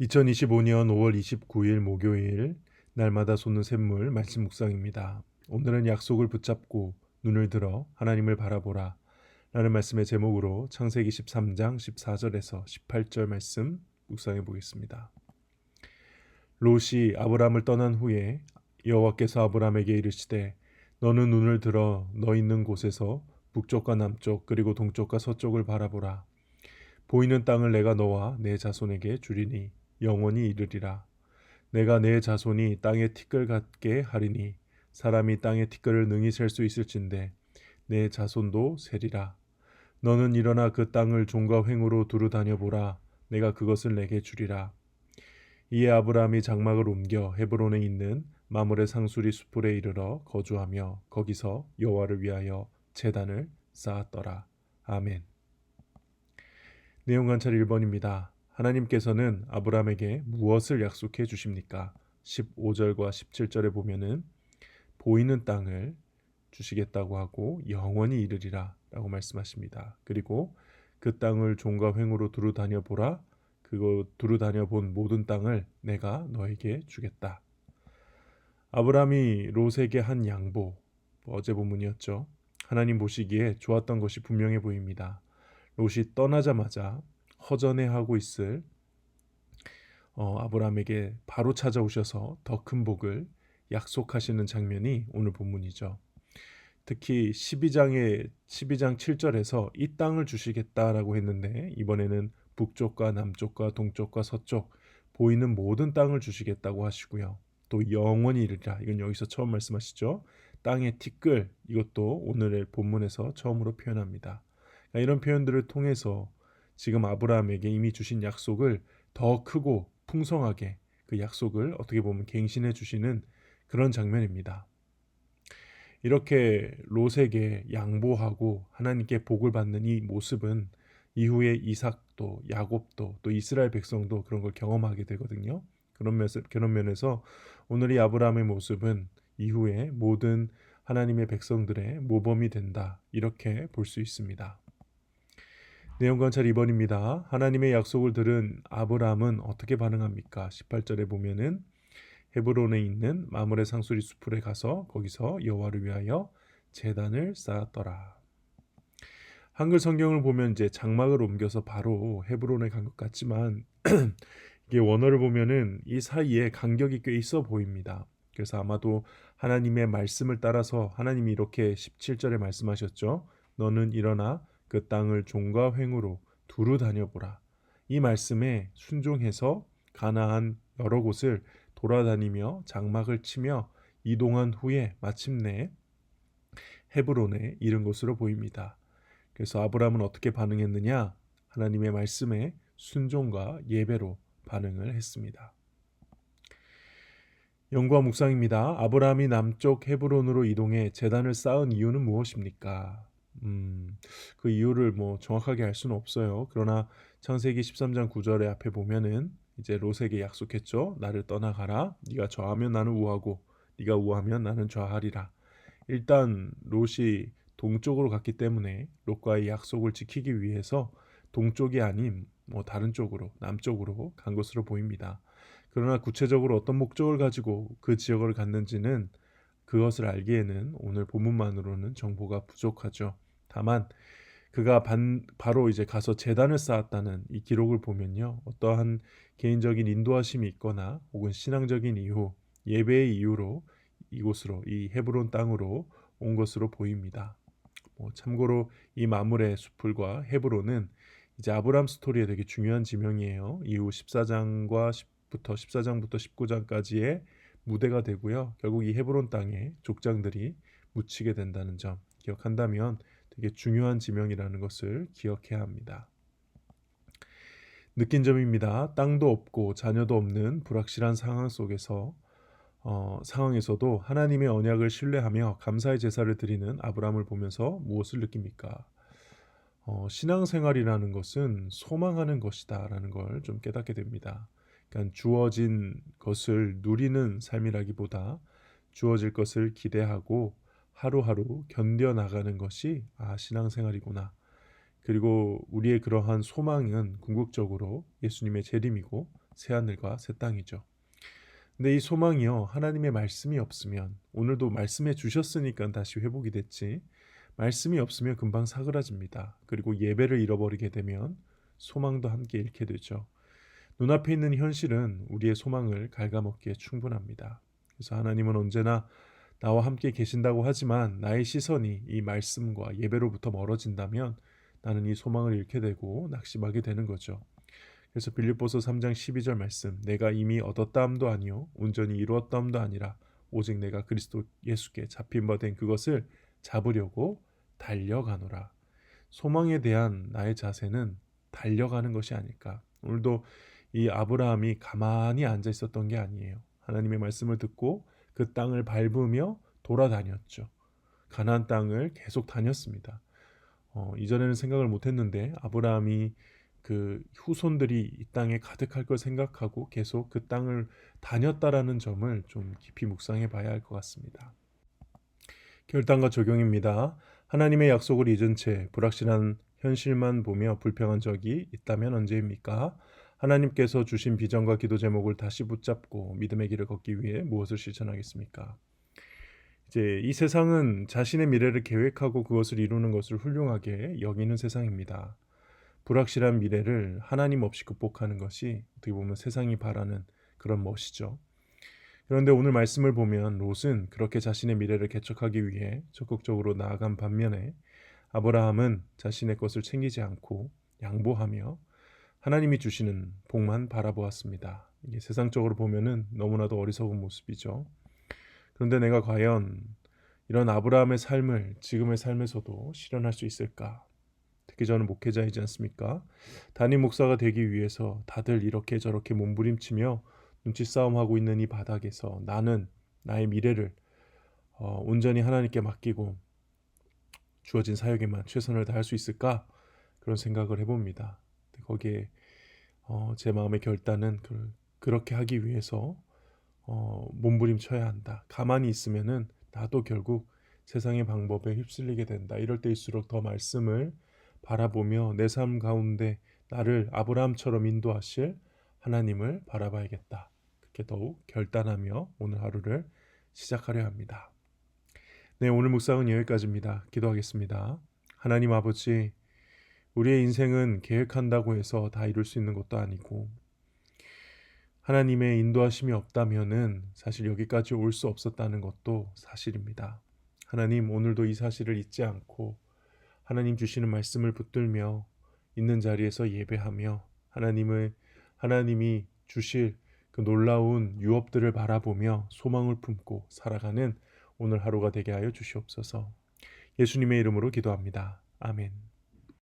2025년 5월 29일 목요일 날마다 솟는 샘물 말씀 묵상입니다. 오늘은 약속을 붙잡고 눈을 들어 하나님을 바라보라 라는 말씀의 제목으로 창세기 13장 14절에서 18절 말씀 묵상해 보겠습니다. 롯이 아브람을 떠난 후에 여호와께서 아브람에게 이르시되 너는 눈을 들어 너 있는 곳에서 북쪽과 남쪽 그리고 동쪽과 서쪽을 바라보라. 보이는 땅을 내가 너와 내 자손에게 주리니 영원히 이르리라. 내가 내 자손이 땅에 티끌 같게 하리니 사람이 땅에 티끌을 능히 셀 수 있을진데 내 자손도 세리라. 너는 일어나 그 땅을 종과 횡으로 두루 다녀보라. 내가 그것을 내게 주리라. 이에 아브라함이 장막을 옮겨 헤브론에 있는 마므레 상수리 수풀에 이르러 거주하며 거기서 여호와를 위하여 제단을 쌓았더라. 아멘. 내용 관찰 1번입니다. 하나님께서는 아브라함에게 무엇을 약속해 주십니까? 15절과 17절에 보면은 보이는 땅을 주시겠다고 하고 영원히 이르리라 라고 말씀하십니다. 그리고 그 땅을 종과 횡으로 두루 다녀보라. 그거 두루 다녀본 모든 땅을 내가 너에게 주겠다. 아브라함이 롯에게 한 양보, 어제 본문이었죠. 하나님 보시기에 좋았던 것이 분명해 보입니다. 롯이 떠나자마자 허전해하고 있을 아브라함에게 바로 찾아오셔서 더 큰 복을 약속하시는 장면이 오늘 본문이죠. 특히 12장 7절에서 이 땅을 주시겠다라고 했는데 이번에는 북쪽과 남쪽과 동쪽과 서쪽 보이는 모든 땅을 주시겠다고 하시고요. 또 영원히 이르리라. 이건 여기서 처음 말씀하시죠. 땅의 티끌, 이것도 오늘의 본문에서 처음으로 표현합니다. 이런 표현들을 통해서 지금 아브라함에게 이미 주신 약속을 더 크고 풍성하게 그 약속을 어떻게 보면 갱신해 주시는 그런 장면입니다. 이렇게 롯에게 양보하고 하나님께 복을 받는 이 모습은 이후에 이삭도 야곱도 또 이스라엘 백성도 그런 걸 경험하게 되거든요. 그런 면에서 오늘 이 아브라함의 모습은 이후에 모든 하나님의 백성들의 모범이 된다. 이렇게 볼 수 있습니다. 내용 관찰 2번입니다. 하나님의 약속을 들은 아브라함은 어떻게 반응합니까? 18절에 보면은 헤브론에 있는 마므레 상수리 수풀에 가서 거기서 여호와를 위하여 제단을 쌓았더라. 한글 성경을 보면 이제 장막을 옮겨서 바로 헤브론에 간 것 같지만 이게 원어를 보면은 이 사이에 간격이 꽤 있어 보입니다. 그래서 아마도 하나님의 말씀을 따라서 하나님이 이렇게 17절에 말씀하셨죠. 너는 일어나 그 땅을 종과 횡으로 두루 다녀보라. 이 말씀에 순종해서 가나안 여러 곳을 돌아다니며 장막을 치며 이동한 후에 마침내 헤브론에 이른 것으로 보입니다. 그래서 아브라함은 어떻게 반응했느냐? 하나님의 말씀에 순종과 예배로 반응을 했습니다. 연구와 묵상입니다. 아브라함이 남쪽 헤브론으로 이동해 제단을 쌓은 이유는 무엇입니까? 그 이유를 정확하게 알 수는 없어요. 그러나 창세기 13장 9절에 앞에 보면은 이제 롯에게 약속했죠. 나를 떠나가라. 네가 좌하면 나는 우하고 네가 우하면 나는 좌하리라. 일단 롯이 동쪽으로 갔기 때문에 롯과의 약속을 지키기 위해서 동쪽이 아닌 다른 쪽으로 남쪽으로 간 것으로 보입니다. 그러나 구체적으로 어떤 목적을 가지고 그 지역을 갔는지는 그것을 알기에는 오늘 본문만으로는 정보가 부족하죠. 다만 그가 바로 이제 가서 제단을 쌓았다는 이 기록을 보면요. 어떠한 개인적인 인도하심이 있거나 혹은 신앙적인 이유, 예배의 이유로 이곳으로 이 헤브론 땅으로 온 것으로 보입니다. 참고로 이 마므레 수풀과 헤브론은 이제 아브람 스토리에 되게 중요한 지명이에요. 이후 14장부터 19장까지의 무대가 되고요. 결국 이 헤브론 땅에 족장들이 묻히게 된다는 점 기억한다면 되게 중요한 지명이라는 것을 기억해야 합니다. 느낀 점입니다. 땅도 없고 자녀도 없는 불확실한 상황에서도 하나님의 언약을 신뢰하며 감사의 제사를 드리는 아브라함을 보면서 무엇을 느낍니까? 신앙생활이라는 것은 소망하는 것이다라는 걸 좀 깨닫게 됩니다. 그러니까 주어진 것을 누리는 삶이라기보다 주어질 것을 기대하고 하루하루 견뎌나가는 것이 신앙생활이구나. 그리고 우리의 그러한 소망은 궁극적으로 예수님의 재림이고 새하늘과 새 땅이죠. 근데 이 소망이요, 하나님의 말씀이 없으면, 오늘도 말씀해 주셨으니까 다시 회복이 됐지, 말씀이 없으면 금방 사그라집니다. 그리고 예배를 잃어버리게 되면 소망도 함께 잃게 되죠. 눈앞에 있는 현실은 우리의 소망을 갉아먹기에 충분합니다. 그래서 하나님은 언제나 나와 함께 계신다고 하지만 나의 시선이 이 말씀과 예배로부터 멀어진다면 나는 이 소망을 잃게 되고 낙심하게 되는 거죠. 그래서 빌립보서 3장 12절 말씀, 내가 이미 얻었다함도 아니요 온전히 이루었다함도 아니라 오직 내가 그리스도 예수께 잡힌 바 된 그것을 잡으려고 달려가노라. 소망에 대한 나의 자세는 달려가는 것이 아닐까. 오늘도 이 아브라함이 가만히 앉아 있었던 게 아니에요. 하나님의 말씀을 듣고 그 땅을 밟으며 돌아다녔죠. 가나안 땅을 계속 다녔습니다. 이전에는 생각을 못했는데 아브라함이 그 후손들이 이 땅에 가득할 걸 생각하고 계속 그 땅을 다녔다라는 점을 좀 깊이 묵상해 봐야 할 것 같습니다. 결단과 적용입니다. 하나님의 약속을 잊은 채 불확실한 현실만 보며 불평한 적이 있다면 언제입니까? 하나님께서 주신 비전과 기도 제목을 다시 붙잡고 믿음의 길을 걷기 위해 무엇을 실천하겠습니까? 이제 이 세상은 자신의 미래를 계획하고 그것을 이루는 것을 훌륭하게 여기는 세상입니다. 불확실한 미래를 하나님 없이 극복하는 것이 어떻게 보면 세상이 바라는 그런 멋이죠. 그런데 오늘 말씀을 보면 롯은 그렇게 자신의 미래를 개척하기 위해 적극적으로 나아간 반면에 아브라함은 자신의 것을 챙기지 않고 양보하며 하나님이 주시는 복만 바라보았습니다. 이게 세상적으로 보면은 너무나도 어리석은 모습이죠. 그런데 내가 과연 이런 아브라함의 삶을 지금의 삶에서도 실현할 수 있을까? 특히 저는 목회자이지 않습니까? 담임 목사가 되기 위해서 다들 이렇게 저렇게 몸부림치며 눈치 싸움하고 있는 이 바닥에서 나는 나의 미래를 온전히 하나님께 맡기고 주어진 사역에만 최선을 다할 수 있을까? 그런 생각을 해봅니다. 거기에 제 마음의 결단은 그렇게 하기 위해서 몸부림쳐야 한다. 가만히 있으면은 나도 결국 세상의 방법에 휩쓸리게 된다. 이럴 때일수록 더 말씀을 바라보며 내 삶 가운데 나를 아브라함처럼 인도하실 하나님을 바라봐야겠다. 그렇게 더욱 결단하며 오늘 하루를 시작하려 합니다. 네, 오늘 묵상은 여기까지입니다. 기도하겠습니다. 하나님 아버지, 우리의 인생은 계획한다고 해서 다 이룰 수 있는 것도 아니고 하나님의 인도하심이 없다면은 사실 여기까지 올 수 없었다는 것도 사실입니다. 하나님, 오늘도 이 사실을 잊지 않고 하나님 주시는 말씀을 붙들며 있는 자리에서 예배하며 하나님이 주실 그 놀라운 유업들을 바라보며 소망을 품고 살아가는 오늘 하루가 되게 하여 주시옵소서. 예수님의 이름으로 기도합니다. 아멘.